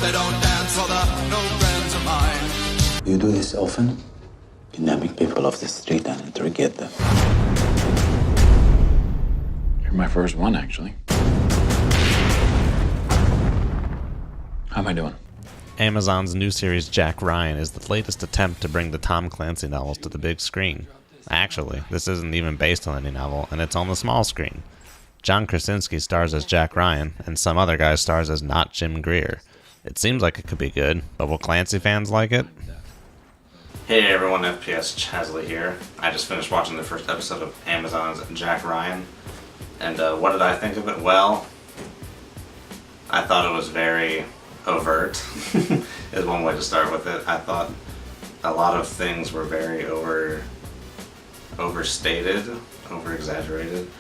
They don't dance for the no friends of mine. You do this often? Kidnapping people off the street and interrogate them. You're my first one, actually. How am I doing? Amazon's new series Jack Ryan is the latest attempt to bring the Tom Clancy novels to the big screen. Actually, this isn't even based on any novel, and it's on the small screen. John Krasinski stars as Jack Ryan, and some other guy stars as not Jim Greer. It seems like it could be good, but will Clancy fans like it? Hey everyone, FPS Chasley here. I just finished watching the first episode of Amazon's Jack Ryan, and what did I think of it? Well, I thought it was very overt, is one way to start with it. I thought a lot of things were very overstated, over-exaggerated.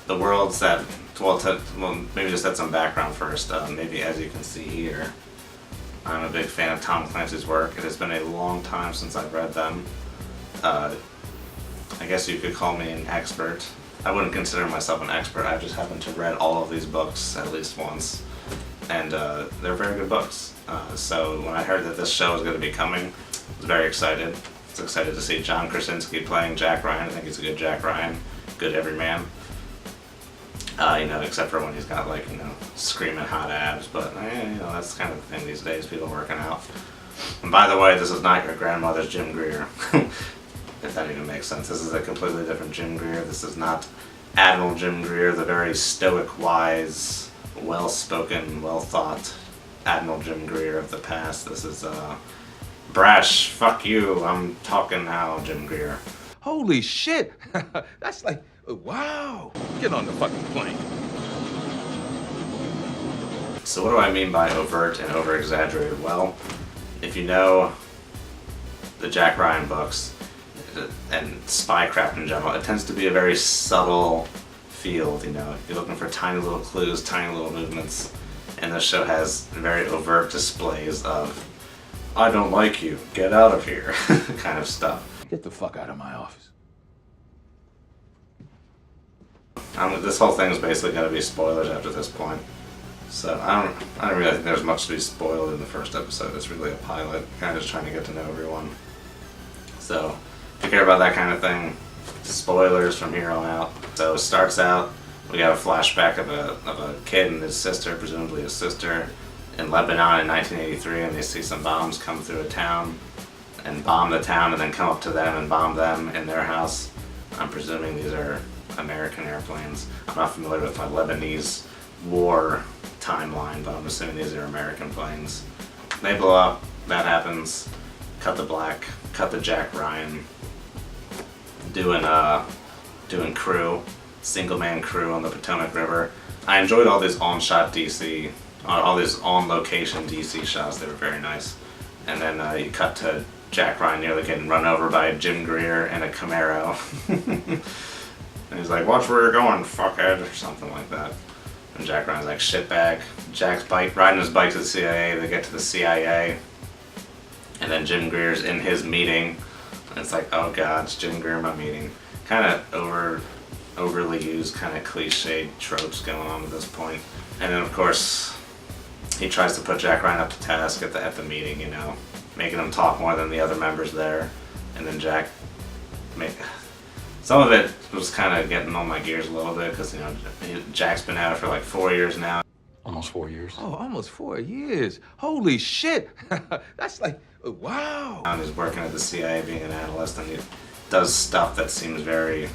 The world set, maybe just set some background first. Maybe as you can see here, I'm a big fan of Tom Clancy's work. It has been a long time since I've read them. I guess you could call me an expert. I wouldn't consider myself an expert. I just happened to read all of these books at least once, and they're very good books. So when I heard that this show was going to be coming, I was very excited. I was excited to see John Krasinski playing Jack Ryan. I think he's a good Jack Ryan, good everyman. Except for when he's got screaming hot abs, but that's kind of the thing these days, people working out. And by the way, this is not your grandmother's Jim Greer, if that even makes sense. This is a completely different Jim Greer. This is not Admiral Jim Greer, the very stoic, wise, well-spoken, well-thought Admiral Jim Greer of the past. This is brash, fuck you, I'm talking now, Jim Greer. Holy shit! That's like, wow! Get on the fucking plane. So what do I mean by overt and over-exaggerated? Well, if you know the Jack Ryan books and spycraft in general, it tends to be a very subtle field. You're looking for tiny little clues, tiny little movements, and this show has very overt displays of "I don't like you, get out of here" kind of stuff. Get the fuck out of my office. This whole thing is basically going to be spoilers after this point. So I don't really think there's much to be spoiled in the first episode. It's really a pilot, kind of just trying to get to know everyone. So if you care about that kind of thing, spoilers from here on out. So it starts out, we got a flashback of a kid and his sister, presumably his sister, in Lebanon in 1983, and they see some bombs come through a town and bomb the town, and then come up to them and bomb them in their house. I'm presuming these are American airplanes. I'm not familiar with my Lebanese war timeline, but I'm assuming these are American planes. They blow up, that happens, cut to black, cut to Jack Ryan doing crew, single-man crew on the Potomac River. I enjoyed all these on-shot DC, all these on-location DC shots. They were very nice. And then you cut to Jack Ryan nearly getting run over by Jim Greer in a Camaro. And he's like, "Watch where you're going, fuckhead," or something like that. And Jack Ryan's like, "Shitbag." Jack's riding his bike to the CIA. They get to the CIA. And then Jim Greer's in his meeting. And it's like, oh god, it's Jim Greer in my meeting. Kind of overly used, kind of cliched tropes going on at this point. And then of course, he tries to put Jack Ryan up to task at the meeting, making him talk more than the other members there. And then some of it was kind of getting on my gears a little bit, because Jack's been at it for like 4 years now. Almost 4 years. Oh, almost 4 years. Holy shit! That's like, wow! And he's working at the CIA being an analyst, and he does stuff that seems very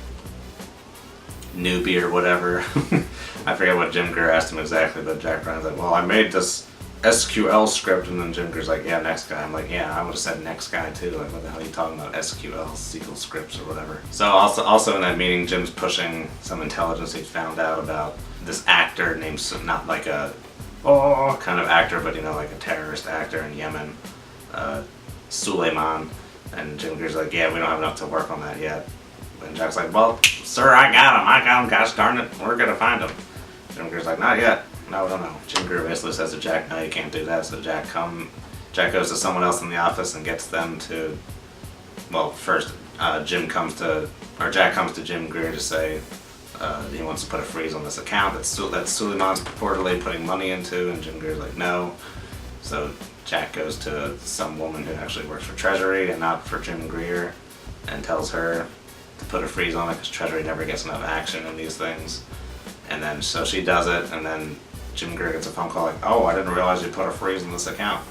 newbie or whatever. I forget what Jim Greer asked him exactly, but Jack Ryan's like, "Well, I made this SQL script," and then Jim Greer's like, "Yeah, next guy." I'm like, "Yeah, I would have said next guy too. Like, what the hell are you talking about? SQL, SQL scripts or whatever." So also in that meeting, Jim's pushing some intelligence he found out about this actor named, not like a kind of actor, but like a terrorist actor in Yemen, Suleiman. And Jim Greer's like, "Yeah, we don't have enough to work on that yet." And Jack's like, "Well, sir, I got him, gosh darn it, we're gonna find him." Jim Greer's like, "Not yet. No, we don't know." Jim Greer basically says to Jack, "No, you can't do that." So Jack goes to someone else in the office and gets them to, well, first Jack comes to Jim Greer to say, he wants to put a freeze on this account that Suleiman's purportedly putting money into, and Jim Greer's like, no. So Jack goes to some woman who actually works for Treasury and not for Jim Greer, and tells her to put a freeze on it because Treasury never gets enough action in these things. And then so she does it, and then Jim Greer gets a phone call like, oh, I didn't realize you put a freeze on this account.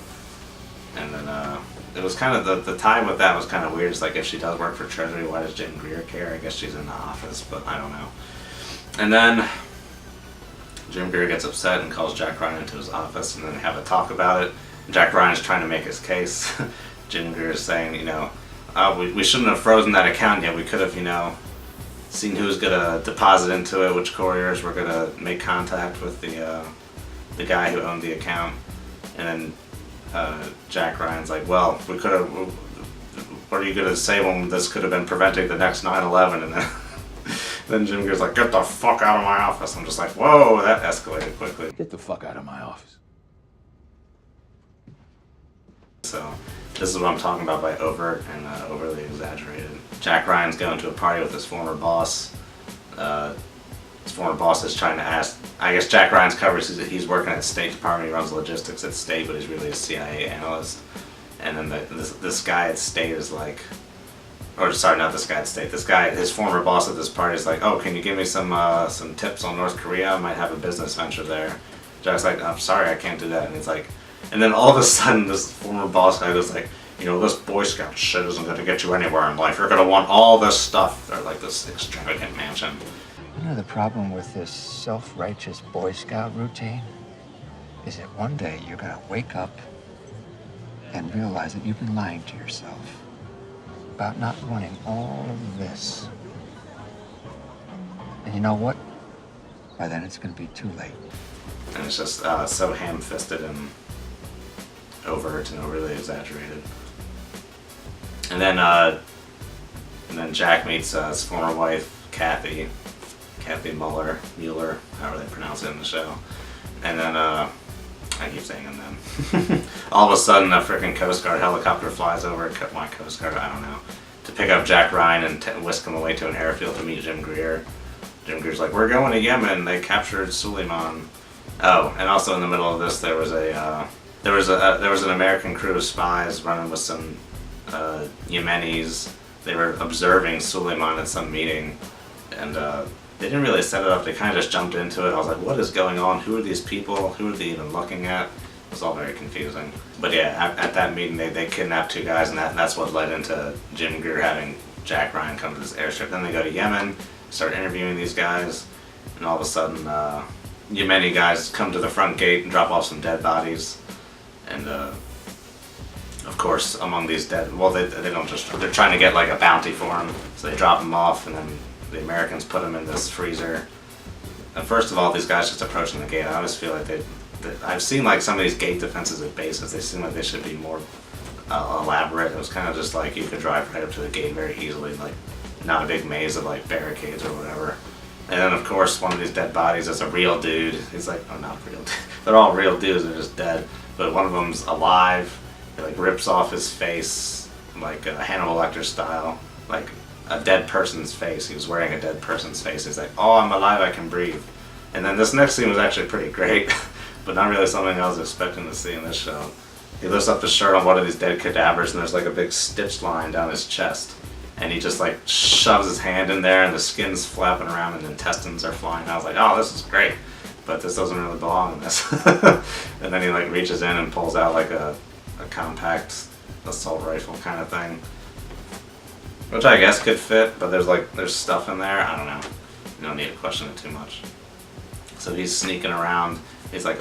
And then it was kind of, the time with that was kind of weird. It's like, if she does work for Treasury, why does Jim Greer care? I guess she's in the office, but I don't know. And then Jim Greer gets upset and calls Jack Ryan into his office, and then they have a talk about it. Jack Ryan's trying to make his case. Jim Greer is saying, you know, we shouldn't have frozen that account yet. We could have, you know, seen who's gonna deposit into it, which couriers were gonna make contact with the guy who owned the account. And then Jack Ryan's like, well, we could have. What are you gonna say when this could have been preventing the next 9/11? And then Jim Greer's like, get the fuck out of my office. I'm just like, whoa, that escalated quickly. Get the fuck out of my office. So this is what I'm talking about by overt and overly exaggerated. Jack Ryan's going to a party with his former boss. His former boss is trying to ask, I guess Jack Ryan's covers, he's working at the State Department, he runs logistics at State, but he's really a CIA analyst. And then this guy at State is like, or sorry, not this guy at State, this guy, his former boss at this party is like, oh, can you give me some tips on North Korea? I might have a business venture there. Jack's like, I'm sorry, I can't do that. And he's like, and then all of a sudden this former boss guy goes like, you know, this Boy Scout shit isn't going to get you anywhere in life. You're going to want all this stuff. Or like this extravagant mansion. You know, the problem with this self-righteous Boy Scout routine is that one day you're gonna wake up and realize that you've been lying to yourself about not wanting all of this. And you know what? By then it's gonna be too late. And it's just so ham-fisted and overt and overly exaggerated. And then Jack meets his former wife, Kathy Mueller, however they pronounce it in the show. And then, I keep saying and then. All of a sudden, a freaking Coast Guard helicopter flies over, my Coast Guard, I don't know, to pick up Jack Ryan and whisk him away to an airfield to meet Jim Greer. Jim Greer's like, we're going to Yemen, they captured Suleiman. Oh, and also in the middle of this, there was an American crew of spies running with some Yemenis. They were observing Suleiman at some meeting, and they didn't really set it up. They kind of just jumped into it. I was like, what is going on? Who are these people? Who are they even looking at? It was all very confusing. But yeah, at that meeting, they kidnapped two guys, and that's what led into Jim Greer having Jack Ryan come to this airstrip. Then they go to Yemen, start interviewing these guys, and all of a sudden, Yemeni guys come to the front gate and drop off some dead bodies. And of course, among these dead, well, they don't just, they're trying to get like a bounty for them, so they drop them off, and then the Americans put them in this freezer. And first of all, these guys just approaching the gate, I always feel like I've seen like some of these gate defenses at bases, they seem like they should be more elaborate. It was kind of just like you could drive right up to the gate very easily, like not a big maze of like barricades or whatever. And then of course one of these dead bodies is a real dude. He's like, oh, not real dude. They're all real dudes, they're just dead. But one of them's alive. He like rips off his face, like Hannibal Lecter style, like a dead person's face. He was wearing a dead person's face. He's like, oh, I'm alive, I can breathe. And then this next scene was actually pretty great, but not really something I was expecting to see in this show. He lifts up the shirt on one of these dead cadavers, and there's like a big stitch line down his chest. And he just like shoves his hand in there, and the skin's flapping around, and intestines are flying. I was like, oh, this is great, but this doesn't really belong in this. And then he like reaches in and pulls out like a compact assault rifle kind of thing, which I guess could fit, but there's stuff in there. I don't know. You don't need to question it too much. So he's sneaking around. He's like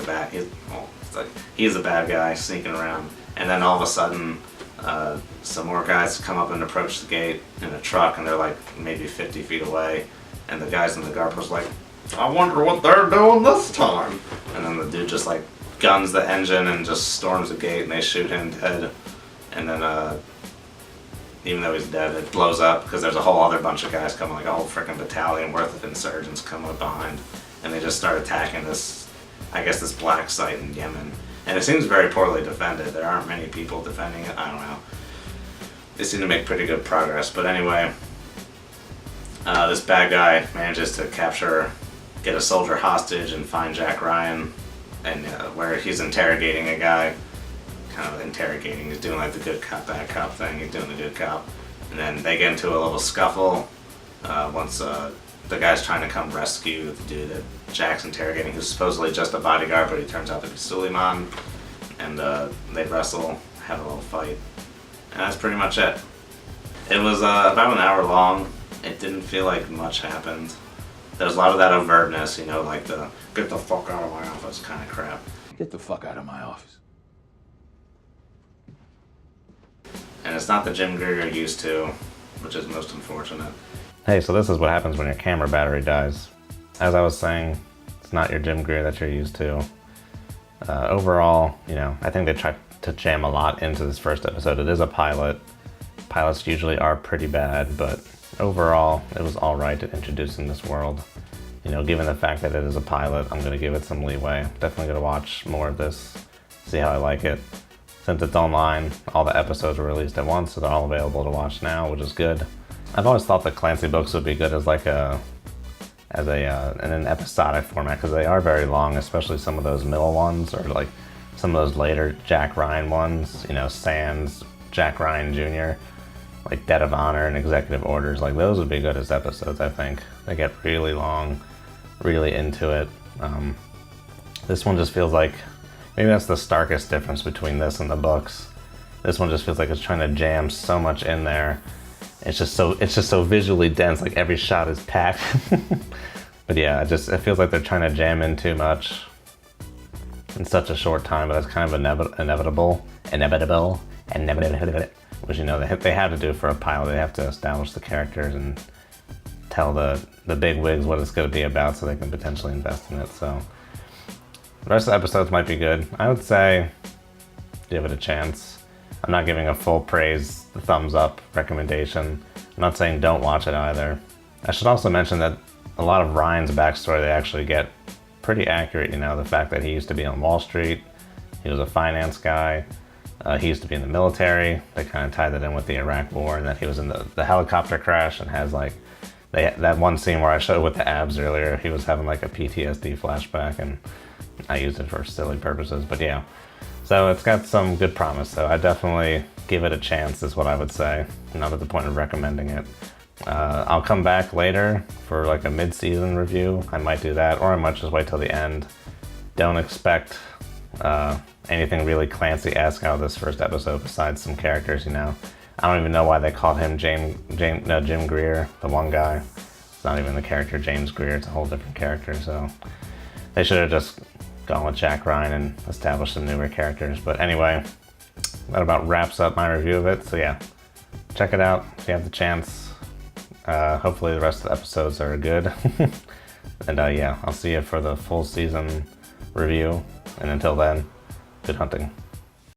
he's a bad guy sneaking around, and then all of a sudden, some more guys come up and approach the gate in a truck, and they're like maybe 50 feet away, and the guys in the GoPro's like, I wonder what they're doing this time. And then the dude just like guns the engine and just storms the gate, and they shoot him dead. And then even though he's dead, it blows up because there's a whole other bunch of guys coming, like a whole freaking battalion worth of insurgents coming up behind, and they just start attacking this, I guess, this black site in Yemen. And it seems very poorly defended. There aren't many people defending it. I don't know. They seem to make pretty good progress. But anyway, This bad guy manages to get a soldier hostage and find Jack Ryan, and where he's interrogating a guy, he's doing like the good cop, bad cop thing, he's doing the good cop, and then they get into a little scuffle once the guy's trying to come rescue the dude that Jack's interrogating, who's supposedly just a bodyguard, but he turns out to be Suleiman, and they wrestle, have a little fight, and that's pretty much it. It was about an hour long. It didn't feel like much happened. There was a lot of that overtness, you know, like the get the fuck out of my office kind of crap. Get the fuck out of my office. And it's not the Jim Greer you're used to, which is most unfortunate. Hey, so this is what happens when your camera battery dies. As I was saying, it's not your Jim Greer that you're used to. Overall, you know, I think they tried to jam a lot into this first episode. It is a pilot. Pilots usually are pretty bad, but overall, it was all right at introducing this world. You know, given the fact that it is a pilot, I'm going to give it some leeway. Definitely going to watch more of this, see how I like it. Since it's online, all the episodes were released at once, so they're all available to watch now, which is good. I've always thought that Clancy books would be good as like in an episodic format, because they are very long, especially some of those middle ones, or like some of those later Jack Ryan ones, you know, Sans, Jack Ryan Jr., like Debt of Honor and Executive Orders. Like those would be good as episodes, I think. They get really long, really into it. This one just feels like, maybe that's the starkest difference between this and the books. This one just feels like it's trying to jam so much in there. It's just so visually dense, like every shot is packed. But yeah, it feels like they're trying to jam in too much in such a short time, but that's kind of inevitable. Which, you know, they have to do for a pilot. They have to establish the characters and tell the big wigs what it's going to be about so they can potentially invest in it. So the rest of the episodes might be good. I would say give it a chance. I'm not giving a full praise, thumbs up recommendation. I'm not saying don't watch it either. I should also mention that a lot of Ryan's backstory they actually get pretty accurate. You know, the fact that he used to be on Wall Street, he was a finance guy. He used to be in the military. They kind of tied that in with the Iraq War, and that he was in the helicopter crash and has like, that one scene where I showed with the abs earlier, he was having like a PTSD flashback, and I used it for silly purposes, but yeah. So it's got some good promise, so I definitely give it a chance is what I would say. Not at the point of recommending it. I'll come back later for like a mid-season review. I might do that, or I might just wait till the end. Don't expect anything really Clancy-esque out of this first episode besides some characters, you know. I don't even know why they called him Jim Greer, the one guy. It's not even the character James Greer, it's a whole different character, so they should have just gone with Jack Ryan and established some newer characters. But anyway, that about wraps up my review of it, so yeah. Check it out if you have the chance. Hopefully the rest of the episodes are good. And yeah, I'll see you for the full season review. And until then, good hunting.